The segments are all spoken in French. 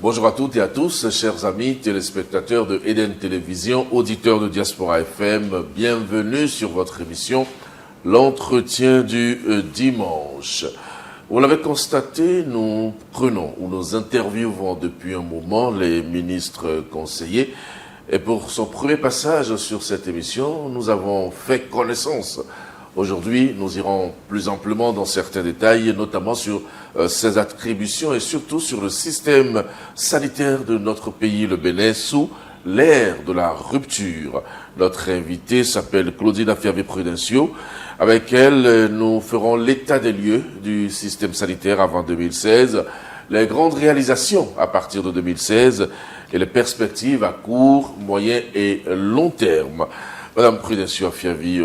Bonjour à toutes et à tous, chers amis téléspectateurs de Eden Télévision, auditeurs de Diaspora FM, bienvenue sur votre émission L'entretien du dimanche. Vous l'avez constaté, nous prenons ou nous interviewons depuis un moment les ministres conseillers. Et pour son premier passage sur cette émission, nous avons fait connaissance. Aujourd'hui, nous irons plus amplement dans certains détails, notamment sur ses attributions et surtout sur le système sanitaire de notre pays, le Bénin, sous l'ère de la rupture. Notre invitée s'appelle Claudine Afiavé-Prudencio. Avec elle, nous ferons l'état des lieux du système sanitaire avant 2016, les grandes réalisations à partir de 2016 et les perspectives à court, moyen et long terme. Madame Prudencio Afiavé,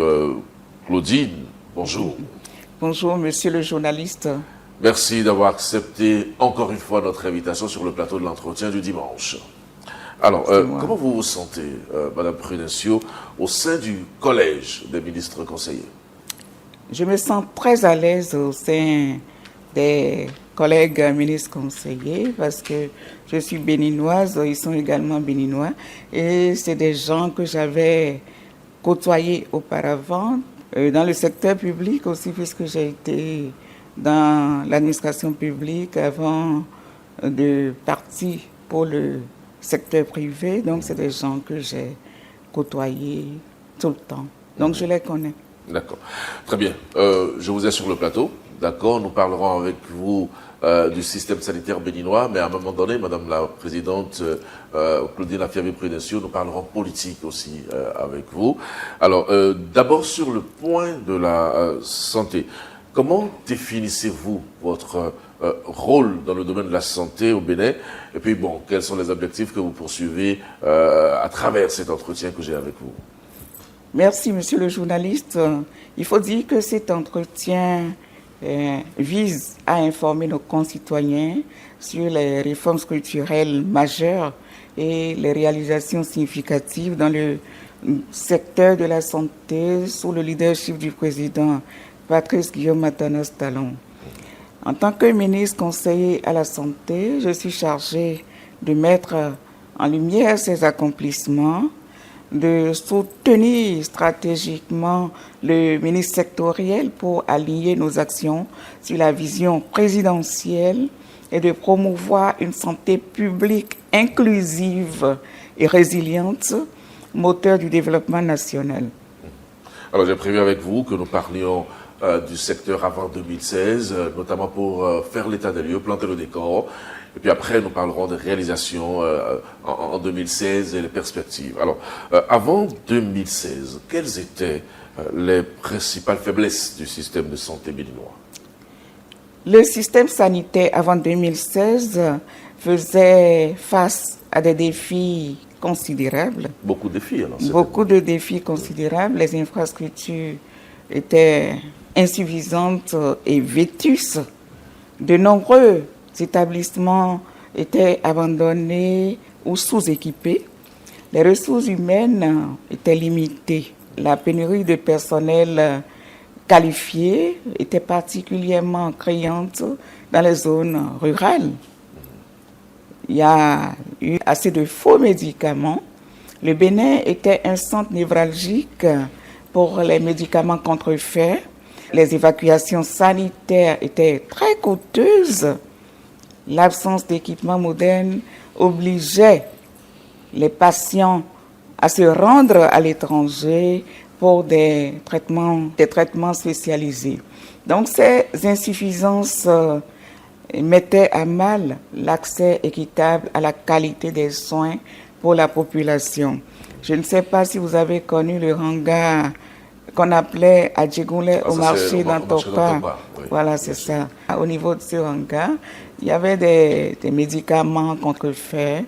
Claudine, bonjour. Bonjour, monsieur le journaliste. Merci d'avoir accepté encore une fois notre invitation sur le plateau de l'entretien du dimanche. Alors, comment vous vous sentez, Madame Prudencio, au sein du collège des ministres conseillers? Je me sens très à l'aise au sein des collègues ministres conseillers parce que je suis béninoise, ils sont également béninois et c'est des gens que j'avais côtoyés auparavant. Dans le secteur public aussi, puisque j'ai été dans l'administration publique avant de partir pour le secteur privé. Donc, c'est des gens que j'ai côtoyés tout le temps. Donc, je les connais. D'accord. Très bien. Je vous ai sur le plateau. D'accord. Nous parlerons avec vous du système sanitaire béninois, mais à un moment donné, Madame la Présidente Claudine Afiavé-Prudencio, nous parlerons politique aussi avec vous. Alors, d'abord sur le point de la santé, comment définissez-vous votre rôle dans le domaine de la santé au Bénin? Et puis, bon, quels sont les objectifs que vous poursuivez à travers cet entretien que j'ai avec vous? Merci, monsieur le journaliste. Il faut dire que cet entretien vise à informer nos concitoyens sur les réformes structurelles majeures et les réalisations significatives dans le secteur de la santé sous le leadership du président Patrice Guillaume Atanas Talon. En tant que ministre conseiller à la santé, je suis chargée de mettre en lumière ses accomplissements, de soutenir stratégiquement le ministre sectoriel pour aligner nos actions sur la vision présidentielle et de promouvoir une santé publique inclusive et résiliente, moteur du développement national. Alors j'ai prévu avec vous que nous parlions du secteur avant 2016, notamment pour faire l'état des lieux, planter le décor. Et puis après, nous parlerons des réalisations en 2016 et les perspectives. Alors, avant 2016, quelles étaient les principales faiblesses du système de santé béninois? Le système sanitaire avant 2016 faisait face à des défis considérables. Beaucoup de défis, alors. Beaucoup de défis considérables. Les infrastructures étaient insuffisantes et vétustes. De nombreux établissements étaient abandonnés ou sous-équipés. Les ressources humaines étaient limitées. La pénurie de personnel qualifié était particulièrement criante dans les zones rurales. Il y a eu assez de faux médicaments. Le Bénin était un centre névralgique pour les médicaments contrefaits. Les évacuations sanitaires étaient très coûteuses. L'absence d'équipements modernes obligeait les patients à se rendre à l'étranger pour des traitements spécialisés. Donc ces insuffisances mettaient à mal l'accès équitable à la qualité des soins pour la population. Je ne sais pas si vous avez connu le hangar qu'on appelait à Djegoulé au marché d'Antopa. Oui, voilà, c'est ça. Au niveau de ce hangar, il y avait des médicaments contrefaits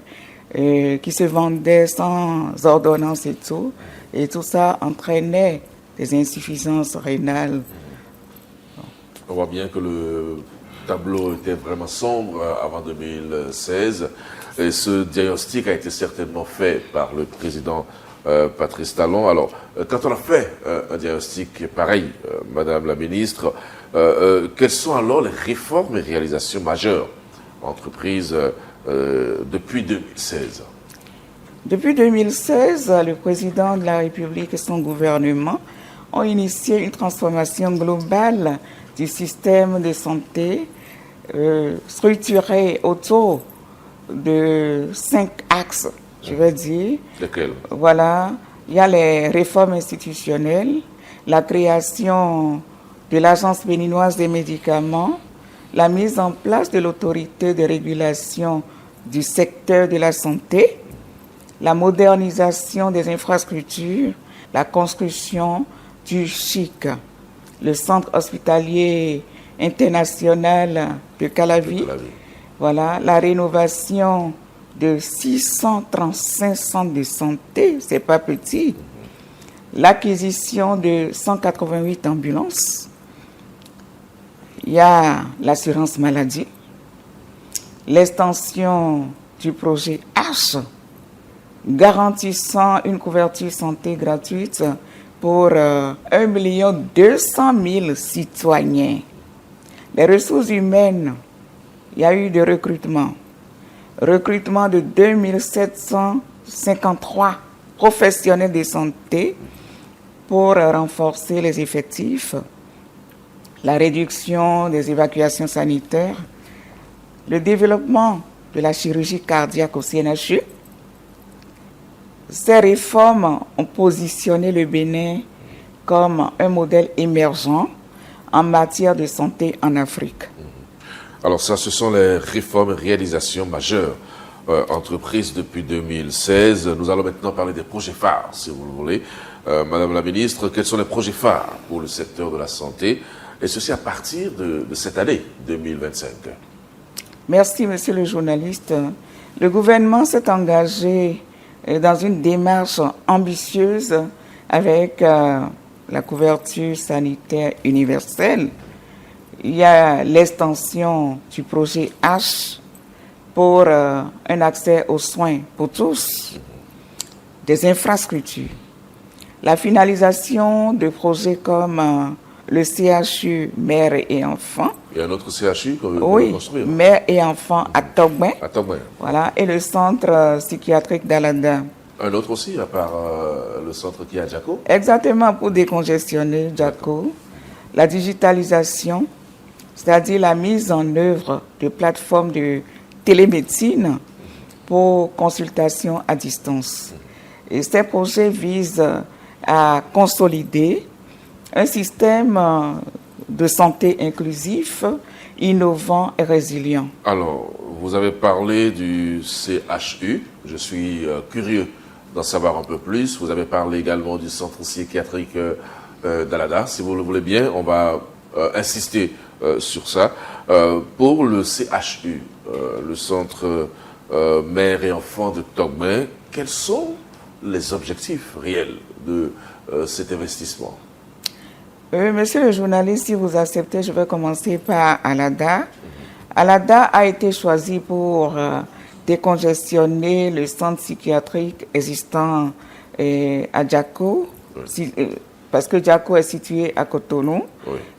qui se vendaient sans ordonnance et tout. Et tout ça entraînait des insuffisances rénales. On voit bien que le tableau était vraiment sombre avant 2016. Et ce diagnostic a été certainement fait par le président Patrice Talon. Alors, quand on a fait un diagnostic pareil, Madame la Ministre, quelles sont alors les réformes et réalisations majeures entreprises depuis 2016? Depuis 2016, le président de la République et son gouvernement ont initié une transformation globale du système de santé structuré autour de 5 axes, je vais dire. Lesquels? Voilà, il y a les réformes institutionnelles, la création de l'Agence béninoise des médicaments, la mise en place de l'autorité de régulation du secteur de la santé, la modernisation des infrastructures, la construction du CHIC, le centre hospitalier international de Calavi. Voilà, la rénovation de 635 centres de santé, c'est pas petit. L'acquisition de 188 ambulances. Il y a l'assurance maladie, l'extension du projet H, garantissant une couverture santé gratuite pour 1 200 000 citoyens. Les ressources humaines, il y a eu de recrutement de 2753 professionnels de santé pour renforcer les effectifs, la réduction des évacuations sanitaires, le développement de la chirurgie cardiaque au CNHU. Ces réformes ont positionné le Bénin comme un modèle émergent en matière de santé en Afrique. Alors ça, ce sont les réformes et réalisations majeures entreprises depuis 2016. Nous allons maintenant parler des projets phares, si vous le voulez. Madame la ministre, quels sont les projets phares pour le secteur de la santé, et ceci à partir de cette année 2025? Merci, monsieur le journaliste. Le gouvernement s'est engagé dans une démarche ambitieuse avec la couverture sanitaire universelle. Il y a l'extension du projet H pour un accès aux soins pour tous, des infrastructures, la finalisation de projets comme le CHU Mère et Enfants. Il y a un autre CHU qu'on veut construire. Mère et Enfants à Togben. À Togben. Voilà, et le centre psychiatrique d'Alada. Un autre aussi, à part le centre qui est à Djako? Exactement, pour décongestionner Djako. La digitalisation, c'est-à-dire la mise en œuvre de plateformes de télémédecine pour consultation à distance. Et ces projets visent à consolider un système de santé inclusif, innovant et résilient. Alors, vous avez parlé du CHU. Je suis curieux d'en savoir un peu plus. Vous avez parlé également du centre psychiatrique d'Alada. Si vous le voulez bien, on va insister sur ça. Pour le CHU, le centre mère et enfants de Togben, quels sont les objectifs réels de cet investissement? Monsieur le journaliste, si vous acceptez, je vais commencer par Alada. Alada a été choisi pour décongestionner le centre psychiatrique existant à Djako, parce que Djako est situé à Cotonou,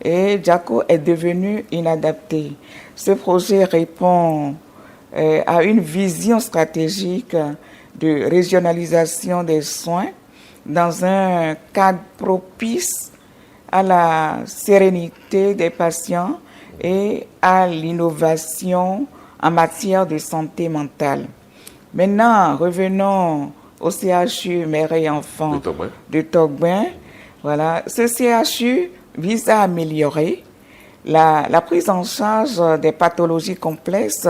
et Djako est devenu inadapté. Ce projet répond à une vision stratégique de régionalisation des soins dans un cadre propice à la sérénité des patients et à l'innovation en matière de santé mentale. Maintenant, revenons au CHU Mère et Enfants de Togben. Voilà. Ce CHU vise à améliorer la prise en charge des pathologies complexes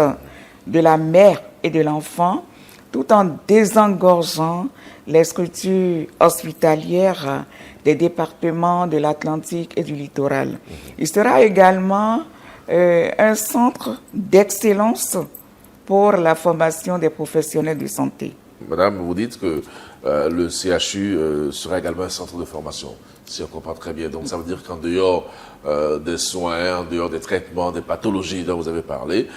de la mère et de l'enfant, tout en désengorgeant les structures hospitalières des départements de l'Atlantique et du littoral. Il sera également un centre d'excellence pour la formation des professionnels de santé. Madame, vous dites que le CHU sera également un centre de formation. Si on comprend très bien. Donc, ça veut dire qu'en dehors des soins, en dehors des traitements, des pathologies dont vous avez parlé,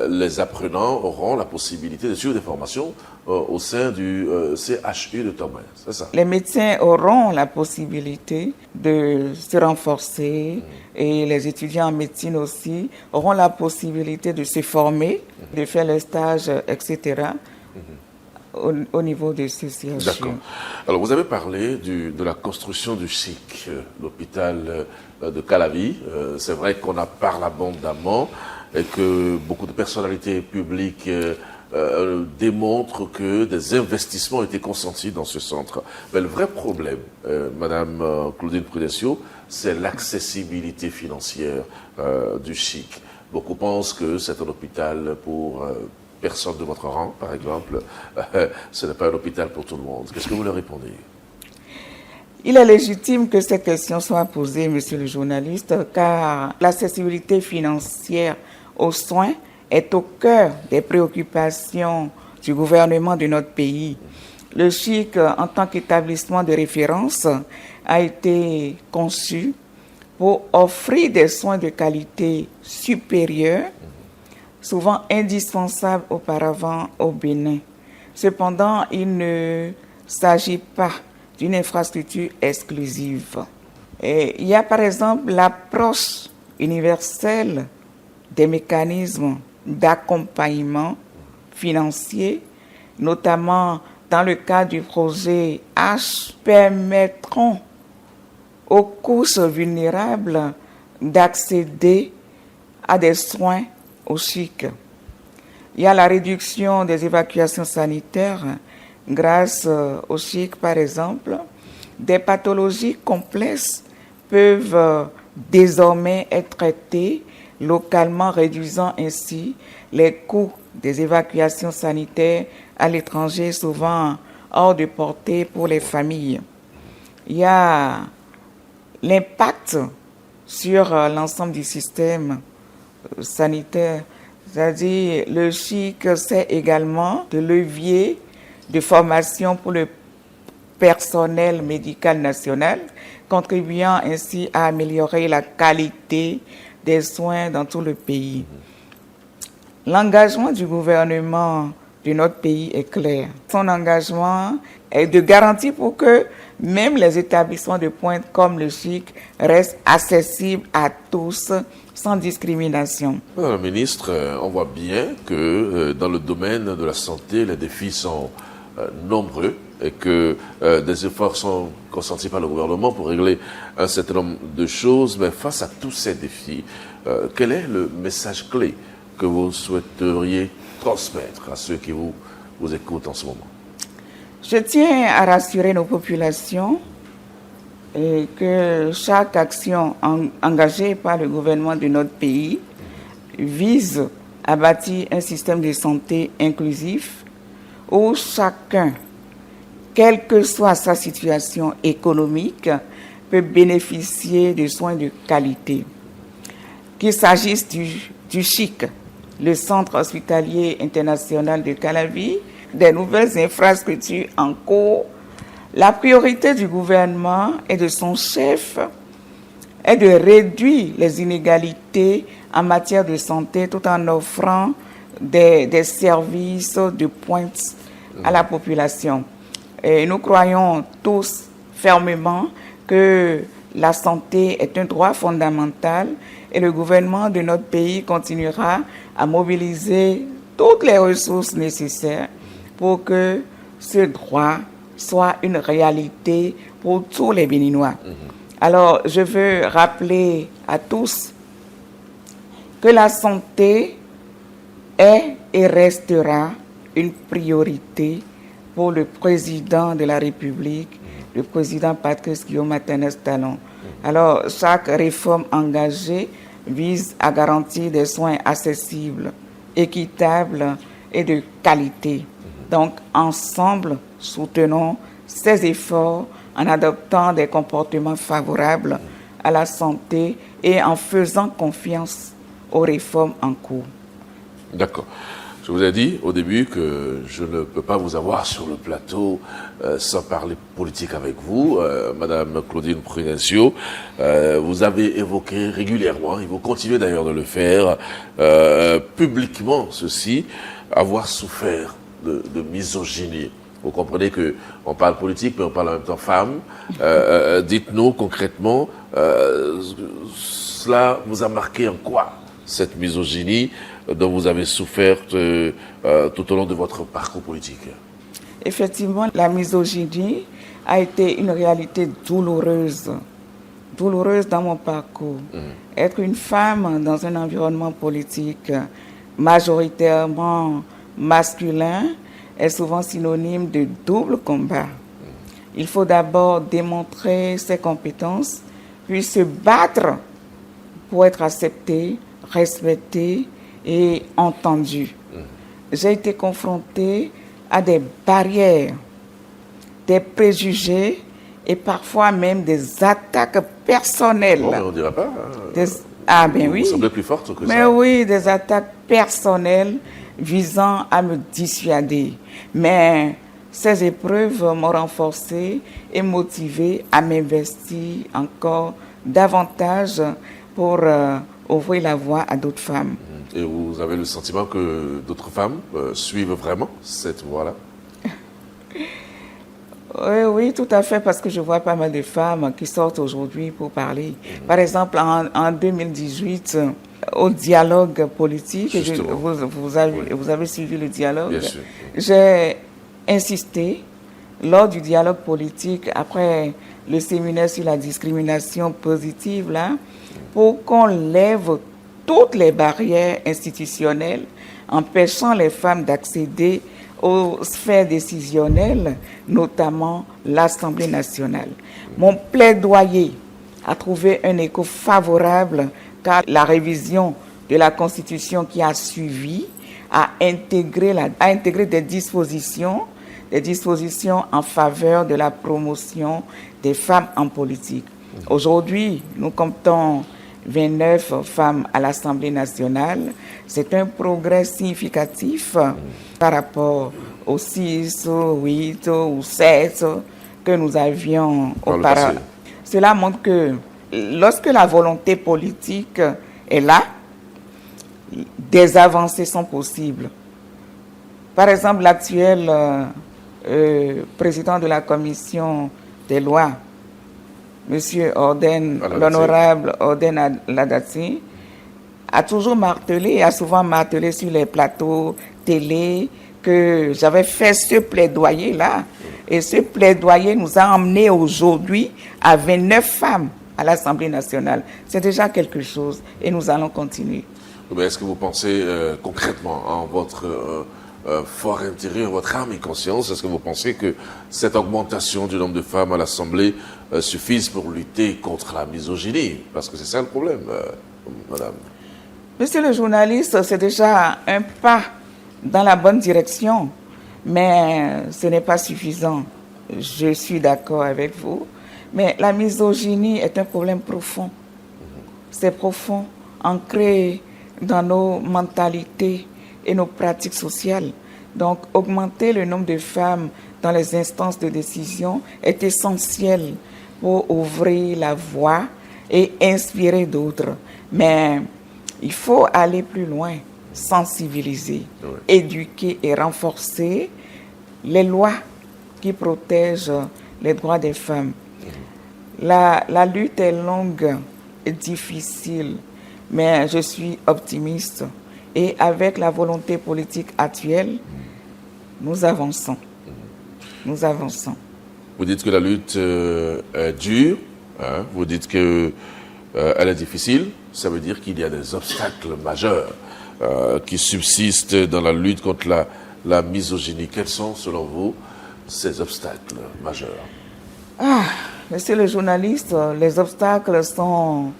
les apprenants auront la possibilité de suivre des formations au sein du CHU de Thomas. C'est ça? Les médecins auront la possibilité de se renforcer et les étudiants en médecine aussi auront la possibilité de se former, de faire les stages, etc. Au niveau de ce CHU. D'accord. Alors, vous avez parlé de la construction du CHIC, l'hôpital de Calavi. C'est vrai qu'on en parle abondamment et que beaucoup de personnalités publiques démontrent que des investissements ont été consentis dans ce centre. Mais le vrai problème, Madame Claudine Prudencio, c'est l'accessibilité financière du CHIC. Beaucoup pensent que c'est un hôpital pour personne de votre rang, par exemple. Ce n'est pas un hôpital pour tout le monde. Qu'est-ce que vous leur répondez? Il est légitime que cette question soit posée, monsieur le journaliste, car l'accessibilité financière aux soins est au cœur des préoccupations du gouvernement de notre pays. Le CHIC, en tant qu'établissement de référence, a été conçu pour offrir des soins de qualité supérieure, souvent indispensables auparavant au Bénin. Cependant, il ne s'agit pas d'une infrastructure exclusive. Et il y a par exemple l'approche universelle des mécanismes d'accompagnement financier, notamment dans le cadre du projet H, permettront aux couches vulnérables d'accéder à des soins au CHIC. Il y a la réduction des évacuations sanitaires grâce au CHIC, par exemple. Des pathologies complexes peuvent désormais être traitées localement, réduisant ainsi les coûts des évacuations sanitaires à l'étranger, souvent hors de portée pour les familles. Il y a l'impact sur l'ensemble du système sanitaire, c'est-à-dire le CHIC, c'est également de levier de formation pour le personnel médical national, contribuant ainsi à améliorer la qualité des soins dans tout le pays. L'engagement du gouvernement de notre pays est clair. Son engagement est de garantir pour que même les établissements de pointe comme le CHIC restent accessibles à tous sans discrimination. Madame la ministre, on voit bien que dans le domaine de la santé, les défis sont nombreux et que des efforts sont consentis par le gouvernement pour régler un certain nombre de choses. Mais face à tous ces défis, quel est le message clé que vous souhaiteriez transmettre à ceux qui vous écoutent en ce moment? Je tiens à rassurer nos populations et que chaque action engagée par le gouvernement de notre pays vise à bâtir un système de santé inclusif où chacun, quelle que soit sa situation économique, peut bénéficier de soins de qualité. Qu'il s'agisse du CHIC, le Centre hospitalier international de Calavi, des nouvelles infrastructures en cours, la priorité du gouvernement et de son chef est de réduire les inégalités en matière de santé tout en offrant des services de pointe à la population. Et nous croyons tous fermement que la santé est un droit fondamental et le gouvernement de notre pays continuera à mobiliser toutes les ressources nécessaires pour que ce droit soit une réalité pour tous les Béninois. Alors, je veux rappeler à tous que la santé est et restera une priorité pour le président de la République, le président Patrice Guillaume Martinez Talon. Alors, chaque réforme engagée vise à garantir des soins accessibles, équitables et de qualité. Donc, ensemble, soutenons ces efforts en adoptant des comportements favorables à la santé et en faisant confiance aux réformes en cours. D'accord. Je vous ai dit au début que je ne peux pas vous avoir sur le plateau sans parler politique avec vous. Madame Claudine Prudencio, vous avez évoqué régulièrement, et vous continuez d'ailleurs de le faire, publiquement ceci, avoir souffert de misogynie. Vous comprenez qu'on parle politique, mais on parle en même temps femme. Dites-nous concrètement, cela vous a marqué en quoi, cette misogynie dont vous avez souffert tout au long de votre parcours politique? Effectivement, la misogynie a été une réalité douloureuse dans mon parcours. Être une femme dans un environnement politique majoritairement masculin est souvent synonyme de double combat. Il faut d'abord démontrer ses compétences, puis se battre pour être accepté, respecté et entendu. J'ai été confrontée à des barrières, des préjugés et parfois même des attaques personnelles. Bon, on ne dira pas. Ah ben oui. Vous semblez plus forte que ça. Mais oui, des attaques personnelles visant à me dissuader. Mais ces épreuves m'ont renforcée et motivée à m'investir encore davantage pour ouvrir la voie à d'autres femmes. Et vous avez le sentiment que d'autres femmes suivent vraiment cette voie-là? Oui, tout à fait, parce que je vois pas mal de femmes qui sortent aujourd'hui pour parler. Par exemple, en 2018, au dialogue politique, vous avez suivi le dialogue. Bien sûr. J'ai insisté lors du dialogue politique, après le séminaire sur la discrimination positive, là, pour qu'on lève toutes les barrières institutionnelles empêchant les femmes d'accéder aux sphères décisionnelles, notamment l'Assemblée nationale. Mon plaidoyer a trouvé un écho favorable car la révision de la Constitution qui a suivi a intégré des dispositions en faveur de la promotion des femmes en politique. Aujourd'hui, nous comptons 29 femmes à l'Assemblée nationale. C'est un progrès significatif par rapport aux 6, 8 ou 7 que nous avions auparavant. Cela montre que lorsque la volonté politique est là, des avancées sont possibles. Par exemple, l'actuel président de la commission des lois, Monsieur Orden, l'honorable Orden Ladatsi, a toujours martelé, a souvent martelé sur les plateaux télé que j'avais fait ce plaidoyer-là. Et ce plaidoyer nous a emmenés aujourd'hui à 29 femmes à l'Assemblée nationale. C'est déjà quelque chose et nous allons continuer. Est-ce que vous pensez concrètement en votre fort intérieur, votre âme et conscience, est-ce que vous pensez que cette augmentation du nombre de femmes à l'Assemblée suffise pour lutter contre la misogynie? Parce que c'est ça le problème, madame. Monsieur le journaliste, c'est déjà un pas dans la bonne direction, mais ce n'est pas suffisant. Je suis d'accord avec vous, mais la misogynie est un problème profond. C'est profond, ancré dans nos mentalités et nos pratiques sociales. Donc, augmenter le nombre de femmes dans les instances de décision est essentiel pour ouvrir la voie et inspirer d'autres. Mais il faut aller plus loin, sensibiliser, éduquer et renforcer les lois qui protègent les droits des femmes. La lutte est longue et difficile, mais je suis optimiste. Et avec la volonté politique actuelle, nous avançons. Nous avançons. Vous dites que la lutte est dure, hein? Vous dites qu'elle est difficile. Ça veut dire qu'il y a des obstacles majeurs qui subsistent dans la lutte contre la misogynie. Quels sont, selon vous, ces obstacles majeurs? Monsieur le journaliste, les obstacles sont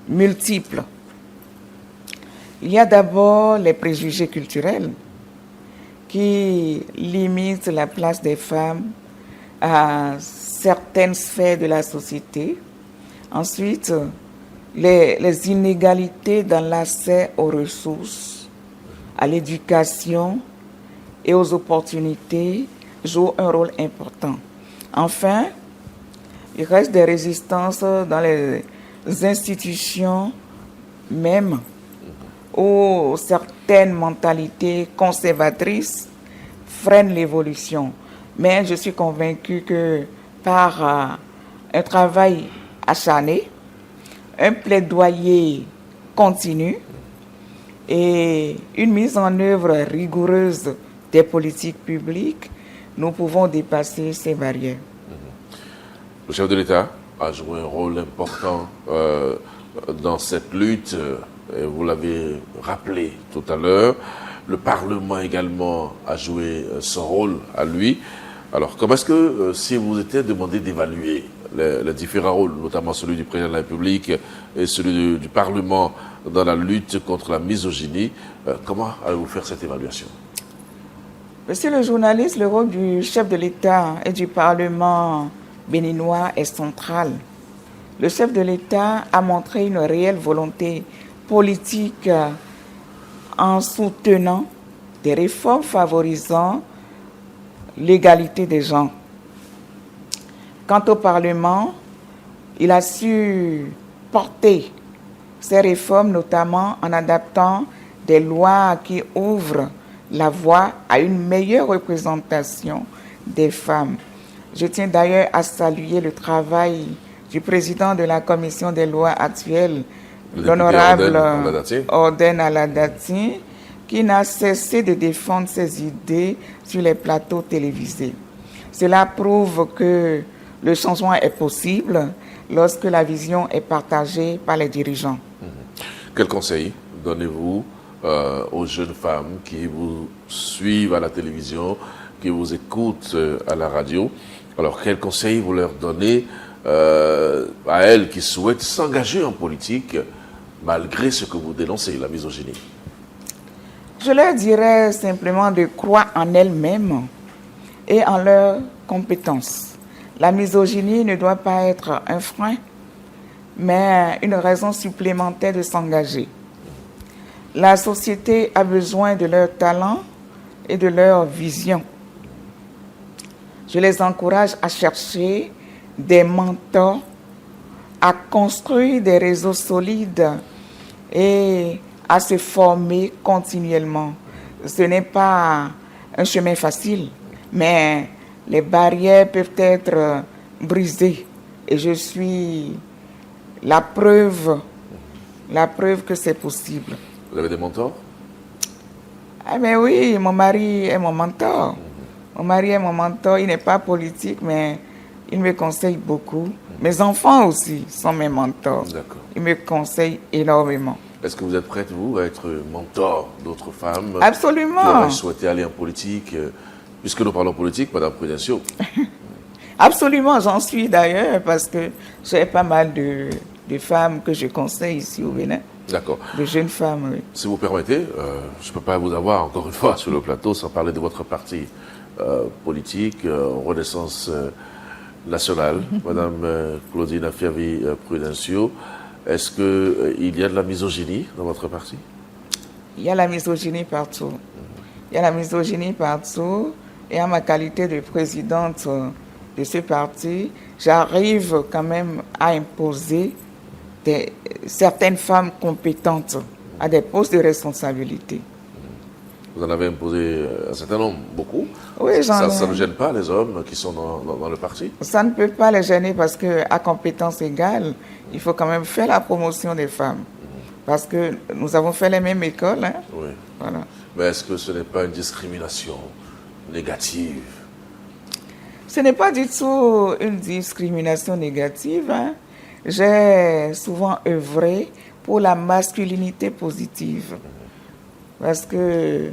multiples. Il y a d'abord les préjugés culturels qui limitent la place des femmes à certaines sphères de la société. Ensuite, les inégalités dans l'accès aux ressources, à l'éducation et aux opportunités jouent un rôle important. Enfin, il reste des résistances dans les institutions même où certaines mentalités conservatrices freinent l'évolution. Mais je suis convaincue que par un travail acharné, un plaidoyer continu et une mise en œuvre rigoureuse des politiques publiques, nous pouvons dépasser ces barrières. Le chef de l'État a joué un rôle important dans cette lutte, et vous l'avez rappelé tout à l'heure. Le Parlement également a joué son rôle à lui. Alors, comment est-ce que, si vous étiez demandé d'évaluer les différents rôles, notamment celui du président de la République et celui du Parlement dans la lutte contre la misogynie, comment allez-vous faire cette évaluation? Monsieur le journaliste, le rôle du chef de l'État et du Parlement béninois est central. Le chef de l'État a montré une réelle volonté politique en soutenant des réformes favorisant l'égalité des genres. Quant au Parlement, il a su porter ces réformes, notamment en adaptant des lois qui ouvrent la voie à une meilleure représentation des femmes. Je tiens d'ailleurs à saluer le travail du président de la commission des lois actuelle, l'honorable Orden Aladati, qui n'a cessé de défendre ses idées sur les plateaux télévisés. Cela prouve que le changement est possible lorsque la vision est partagée par les dirigeants. Quel conseil donnez-vous aux jeunes femmes qui vous suivent à la télévision, qui vous écoutent à la radio? Alors, quel conseil vous leur donnez à elles qui souhaitent s'engager en politique malgré ce que vous dénoncez, la misogynie? Je leur dirais simplement de croire en elles-mêmes et en leurs compétences. La misogynie ne doit pas être un frein, mais une raison supplémentaire de s'engager. La société a besoin de leur talent et de leur vision. Je les encourage à chercher des mentors, à construire des réseaux solides et à se former continuellement. Ce n'est pas un chemin facile, mais les barrières peuvent être brisées. Et je suis la preuve que c'est possible. Vous avez des mentors? Ah mais oui, mon mari est mon mentor. Mon mari est mon mentor, il n'est pas politique, mais il me conseille beaucoup. Mes enfants aussi sont mes mentors. D'accord. Ils me conseillent énormément. Est-ce que vous êtes prête, vous, à être mentor d'autres femmes? Absolument. Qui auraient souhaité aller en politique, puisque nous parlons politique, Madame Prudencio? Absolument, j'en suis d'ailleurs, parce que j'ai pas mal de femmes que je conseille ici au Bénin. D'accord. De jeunes femmes, oui. Si vous permettez, je ne peux pas vous avoir encore une fois sur le plateau sans parler de votre parti politique, Renaissance nationale, Madame Claudine Afiavi Prudencio. Est-ce qu'il y a de la misogynie dans votre parti? Il y a la misogynie partout. Il y a la misogynie partout. Et en ma qualité de présidente de ce parti, j'arrive quand même à imposer certaines femmes compétentes à des postes de responsabilité. Vous en avez imposé un certain nombre, beaucoup. Oui, ça ne gêne pas les hommes qui sont dans le parti? Ça ne peut pas les gêner parce qu'à compétences égales, il faut quand même faire la promotion des femmes. Parce que nous avons fait les mêmes écoles. Hein? Oui. Voilà. Mais est-ce que ce n'est pas une discrimination négative? Ce n'est pas du tout une discrimination négative. Hein? J'ai souvent œuvré pour la masculinité positive. Parce que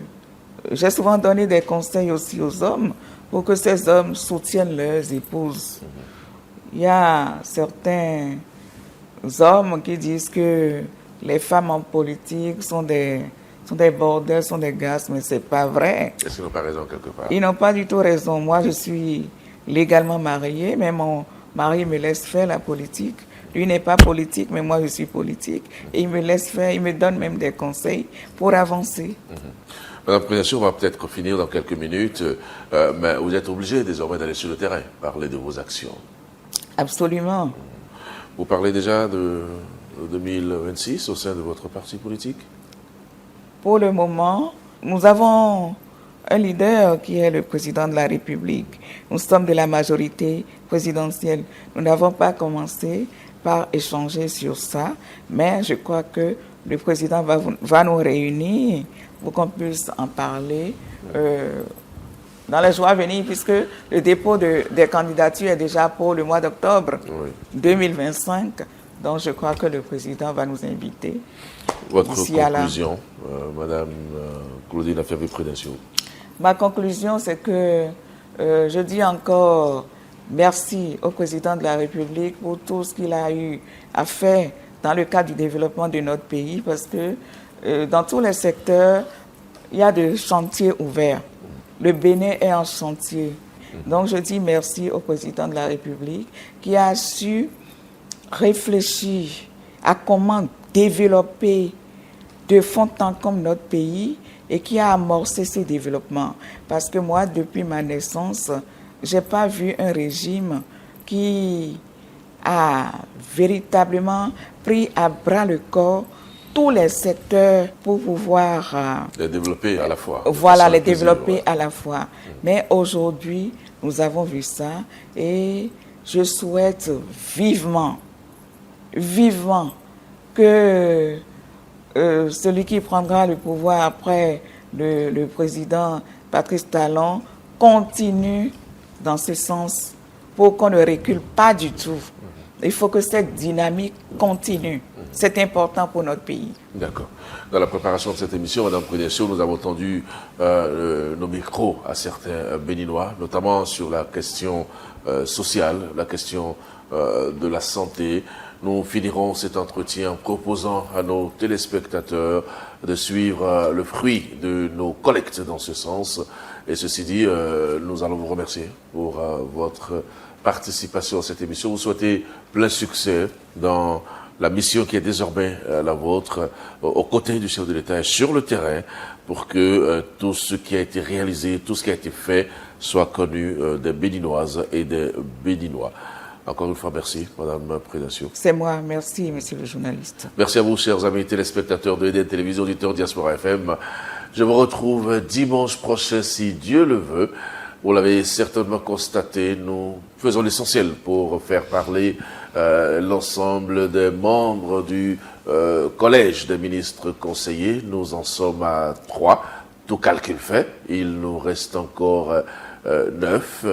j'ai souvent donné des conseils aussi aux hommes pour que ces hommes soutiennent leurs épouses. Il y a certains hommes qui disent que les femmes en politique sont des bordels, sont des gaz, mais ce n'est pas vrai. Est-ce qu'ils n'ont pas raison quelque part? Ils n'ont pas du tout raison. Moi, je suis légalement mariée, mais mon mari me laisse faire la politique. Lui n'est pas politique, mais moi je suis politique. Et il me laisse faire, il me donne même des conseils pour avancer. Madame la Présidente, on va peut-être finir dans quelques minutes, mais vous êtes obligé désormais d'aller sur le terrain, parler de vos actions. Absolument. Vous parlez déjà de 2026 au sein de votre parti politique? Pour le moment, nous avons un leader qui est le président de la République. Nous sommes de la majorité présidentielle. Nous n'avons pas commencé par échanger sur ça, mais je crois que le président va nous réunir pour qu'on puisse en parler dans les jours à venir, puisque le dépôt des candidatures est déjà pour le mois d'octobre 2025. Donc je crois que le président va nous inviter. Votre conclusion, Madame Claudine Affaire-Prédencio? Ma conclusion, c'est que je dis encore merci au président de la République pour tout ce qu'il a eu à faire dans le cadre du développement de notre pays, parce que dans tous les secteurs, il y a des chantiers ouverts. Le Bénin est en chantier. Donc je dis merci au président de la République qui a su réfléchir à comment développer de fond en comble notre pays et qui a amorcé ces développements. Parce que moi, depuis ma naissance, je n'ai pas vu un régime qui a véritablement pris à bras le corps tous les secteurs pour pouvoir les développer à la fois. Voilà, les développer à la fois. Mais aujourd'hui, nous avons vu ça et je souhaite vivement que celui qui prendra le pouvoir après le président Patrice Talon continue dans ce sens pour qu'on ne recule pas du tout. Il faut que cette dynamique continue. C'est important pour notre pays. D'accord. Dans la préparation de cette émission, Madame Prédencio, nous avons tendu nos micros à certains Béninois, notamment sur la question sociale, la question de la santé. Nous finirons cet entretien en proposant à nos téléspectateurs de suivre le fruit de nos collectes dans ce sens. Et ceci dit, nous allons vous remercier pour votre participation à cette émission. Vous souhaitez plein succès dans la mission qui est désormais la vôtre, aux côtés du chef de l'État et sur le terrain, pour que tout ce qui a été réalisé, tout ce qui a été fait, soit connu des Béninoises et des Béninois. Encore une fois, merci, Madame Prédencio. C'est moi, merci, monsieur le journaliste. Merci à vous, chers amis téléspectateurs de EDN Télévision, auditeurs Diaspora FM. Je vous retrouve dimanche prochain, si Dieu le veut. Vous l'avez certainement constaté, nous faisons l'essentiel pour faire parler l'ensemble des membres du collège des ministres conseillers. Nous en sommes à 3, tout calcul fait. Il nous reste encore 9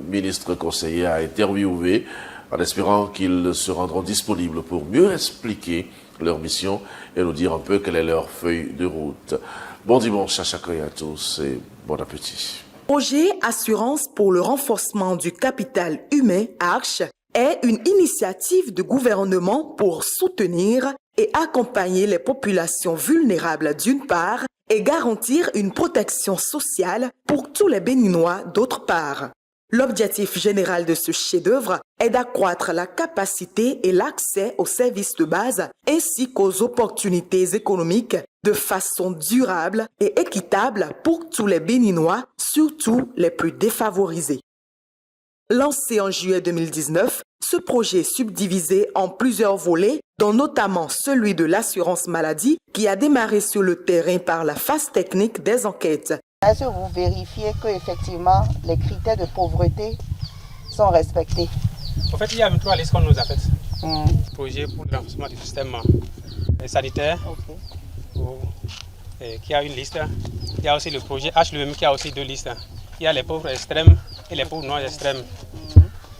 ministres conseillers à interviewer, en espérant qu'ils se rendront disponibles pour mieux expliquer leur mission et nous dire un peu quelle est leur feuille de route. Bon dimanche à chacun et à tous et bon appétit. Projet Assurance pour le renforcement du capital humain, ARCH, est une initiative de gouvernement pour soutenir et accompagner les populations vulnérables d'une part et garantir une protection sociale pour tous les Béninois d'autre part. L'objectif général de ce chef-d'œuvre est d'accroître la capacité et l'accès aux services de base ainsi qu'aux opportunités économiques de façon durable et équitable pour tous les Béninois, surtout les plus défavorisés. Lancé en juillet 2019, ce projet est subdivisé en plusieurs volets, dont notamment celui de l'assurance maladie qui a démarré sur le terrain par la phase technique des enquêtes. Est-ce que vous vérifiez qu'effectivement les critères de pauvreté sont respectés? En fait, il y a 23 listes qu'on nous a faites. Projet pour le renforcement du système sanitaire, qui a une liste. Il y a aussi le projet H lui-même qui a aussi 2 listes. Il y a les pauvres extrêmes et les pauvres non extrêmes.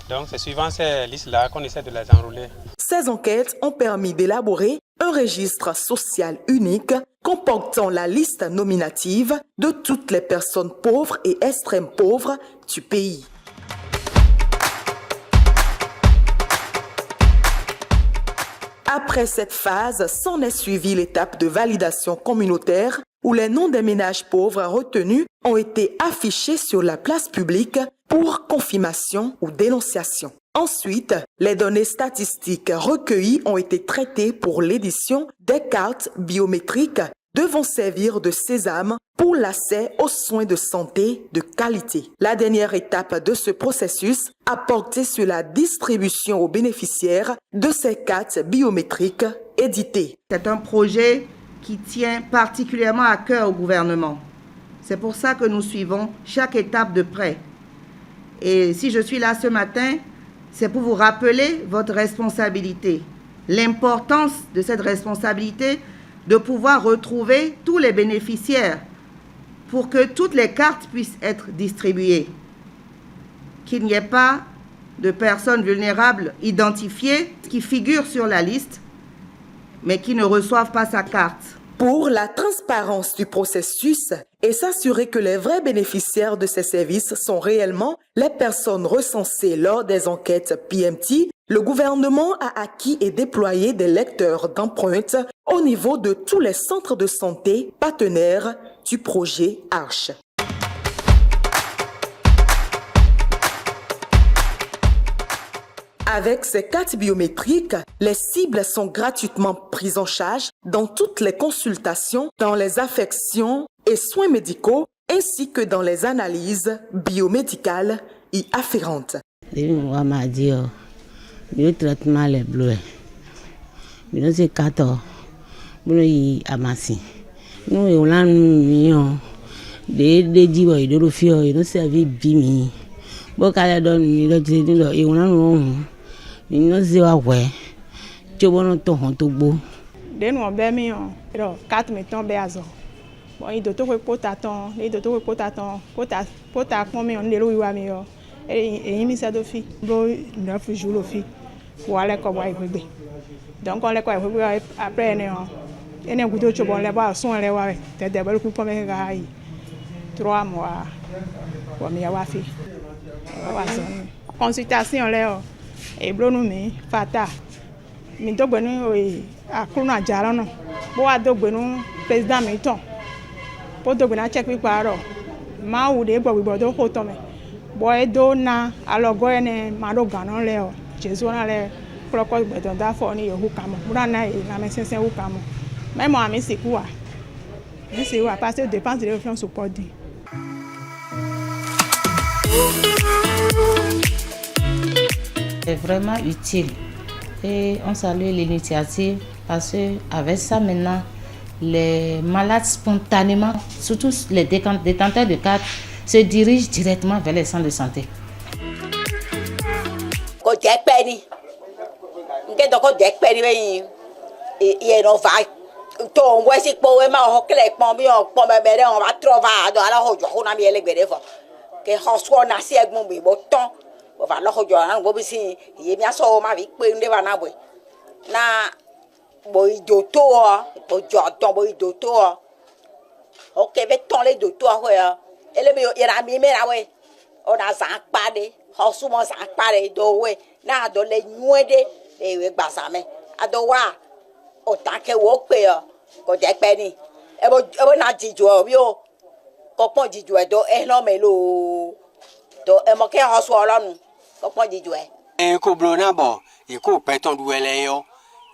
Donc c'est suivant ces listes-là qu'on essaie de les enrôler. Ces enquêtes ont permis d'élaborer un registre social unique comportant la liste nominative de toutes les personnes pauvres et extrêmes pauvres du pays. Après cette phase, s'en est suivie l'étape de validation communautaire où les noms des ménages pauvres retenus ont été affichés sur la place publique pour confirmation ou dénonciation. Ensuite, les données statistiques recueillies ont été traitées pour l'édition des cartes biométriques devant servir de sésame pour l'accès aux soins de santé de qualité. La dernière étape de ce processus a porté sur la distribution aux bénéficiaires de ces cartes biométriques éditées. C'est un projet qui tient particulièrement à cœur au gouvernement. C'est pour ça que nous suivons chaque étape de près. Et si je suis là ce matin, c'est pour vous rappeler votre responsabilité, l'importance de cette responsabilité de pouvoir retrouver tous les bénéficiaires pour que toutes les cartes puissent être distribuées, qu'il n'y ait pas de personnes vulnérables identifiées qui figurent sur la liste, mais qui ne reçoivent pas sa carte. Pour la transparence du processus et s'assurer que les vrais bénéficiaires de ces services sont réellement les personnes recensées lors des enquêtes PMT, le gouvernement a acquis et déployé des lecteurs d'empreintes au niveau de tous les centres de santé partenaires du projet ARCHE. Avec ces cartes biométriques, les cibles sont gratuitement prises en charge dans toutes les consultations, dans les affections et soins médicaux, ainsi que dans les analyses biomédicales y afférentes. Le traitement les bleus. Nous c'est 14. Nous y amassi. Nous on l'a mis des divois de l'office, nous servi bimi. Bokale donne le traitement et on a nous c'est ouais. Tu vois ton hontobo. De nous bemi on. 4 mettons beazo. Bon il doit te potaton, il doit te potaton, pota combien on est lo wa mi yo. Et il m'a dit que 9 jours le fit pour aller comme bébé. Donc on les quoi après on est goûté au bon les bas sont les wa te débal coup comme gaay 3 mois pour mi wa fi. Consultation là et blonu mi fata. Mi to gbenu a kruna jara no. Bo a do gbenu président mi ton. Po do gbenu check pi paro. Ma u de gbo do ho to me. Boy do na alogo ene maro ganon leo Jesu na le proko gbedon da fo ni yohu kamo bura na e na mesensen hu kamo même ami sikuwa ni siwa parce que dépense de fonds support dit. C'est vraiment utile et on salue l'initiative parce que avec ça maintenant les malades spontanément, surtout les détenteurs de cartes, se dirigent directement vers les centres de santé. Ele me ira mi me na we ona san pa de ho sumo san pa de do we na do le nwede e we gbasa me ado wa o ta ke wo pe o ko je pe ni e bo na jiju o bi o ko pon jiju e do e no me lo do e mo ke ho so olorun ko pon jiju e ko bro na bo e ko pe ton du ele yo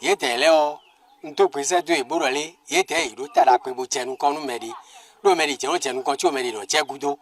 ye tele o nto pese do e boro le ye te iru tara pe bo chenu konu medi lo meri je o chenu kon ti o meri no je gudo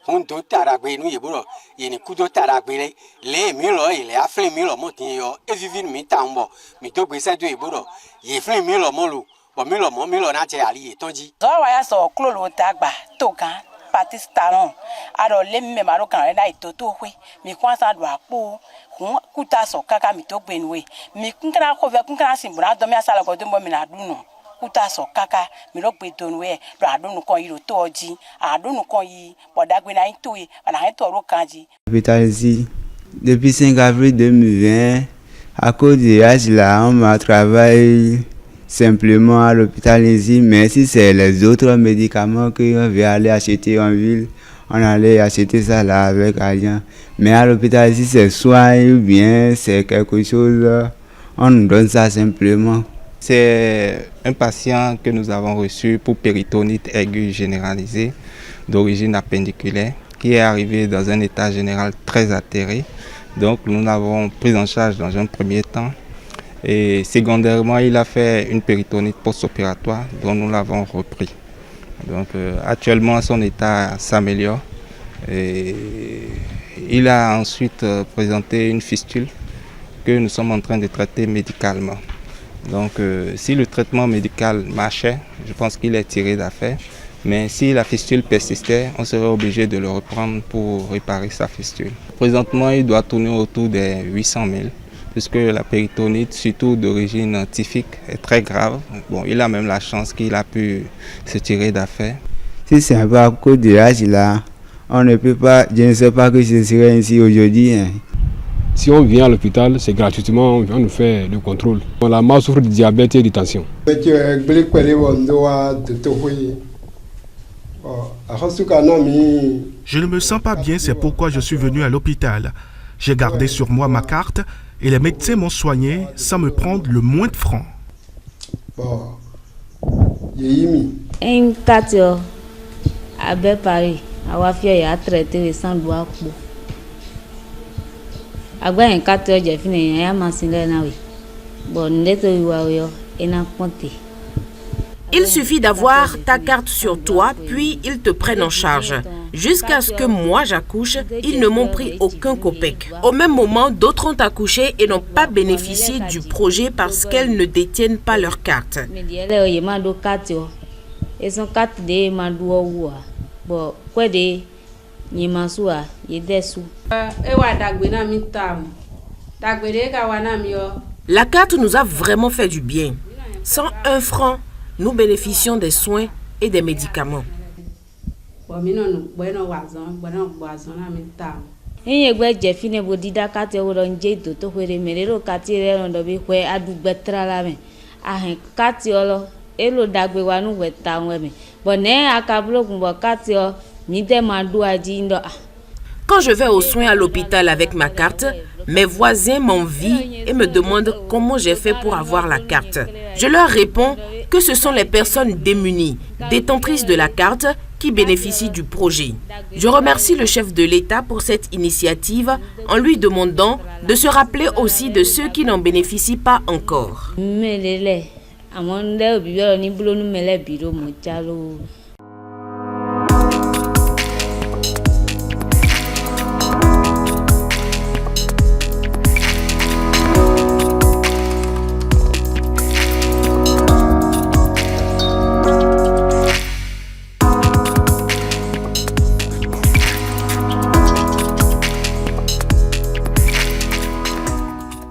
hun to tara pe nu ye boro ye ni kudo tara pe le mi lo ile afle mi lo mo tin yo e vivi mi ta nbo mi to pese do e boro ye fle mi lo mo lu bo mi lo na che ali e tonji so wa ya so klo lo ta gba to kan participant aro le mi ma ro kan re na itoto we mi kwa sa do apo hun kuta so kaka mi to gbe nwe mi kunkana ko ve kunkana sin bura do mi asala ko do mo mi na dunu kuta so kaka mi ro gbe do nwe do adunu kon yi ro to oji adunu kon yi bodagbe na into yi na he to ro kanji. Ici depuis 5 avril 2020 à cause de l'âge là on m'a travaillé simplement à l'hôpital ici, mais si c'est les autres médicaments qu'on veut aller acheter en ville, on allait acheter ça là avec argent. Mais à l'hôpital ici, c'est soin ou bien c'est quelque chose, on nous donne ça simplement. C'est un patient que nous avons reçu pour péritonite aiguë généralisée d'origine appendiculaire qui est arrivé dans un état général très atterré. Donc nous l'avons pris en charge dans un premier temps. Et secondairement, il a fait une péritonite post-opératoire dont nous l'avons repris. Donc actuellement, son état s'améliore. Et il a ensuite présenté une fistule que nous sommes en train de traiter médicalement. Donc si le traitement médical marchait, je pense qu'il est tiré d'affaire. Mais si la fistule persistait, on serait obligé de le reprendre pour réparer sa fistule. Présentement, il doit tourner autour des 800 000, puisque la péritonite, surtout d'origine typhique, est très grave. Bon, il a même la chance qu'il a pu se tirer d'affaire. Si c'est un peu à cause de l'âge là, on ne peut pas, je ne sais pas que ce serait ainsi aujourd'hui. Hein. Si on vient à l'hôpital, c'est gratuitement, on nous fait le contrôle. La mère souffre de diabète et de tension. Je ne me sens pas bien, c'est pourquoi je suis venu à l'hôpital. J'ai gardé sur moi ma carte et les médecins m'ont soigné sans me prendre le moins de francs. Un quatre à Paris, à Wafia, a traité sans doigt. Agba un 4 heures, j'ai fini, il y a ma nawe. Bon, n'était et n'a compté. Il suffit d'avoir ta carte sur toi, puis ils te prennent en charge. Jusqu'à ce que moi j'accouche, ils ne m'ont pris aucun copec. Au même moment, d'autres ont accouché et n'ont pas bénéficié du projet parce qu'elles ne détiennent pas leur carte. La carte nous a vraiment fait du bien. Sans 1 franc, nous bénéficions des soins et des médicaments. Quand je vais aux soins à l'hôpital avec ma carte, mes voisins m'envient et me demandent comment j'ai fait pour avoir la carte. Je leur réponds que ce sont les personnes démunies, détentrices de la carte, qui bénéficient du projet. Je remercie le chef de l'État pour cette initiative en lui demandant de se rappeler aussi de ceux qui n'en bénéficient pas encore.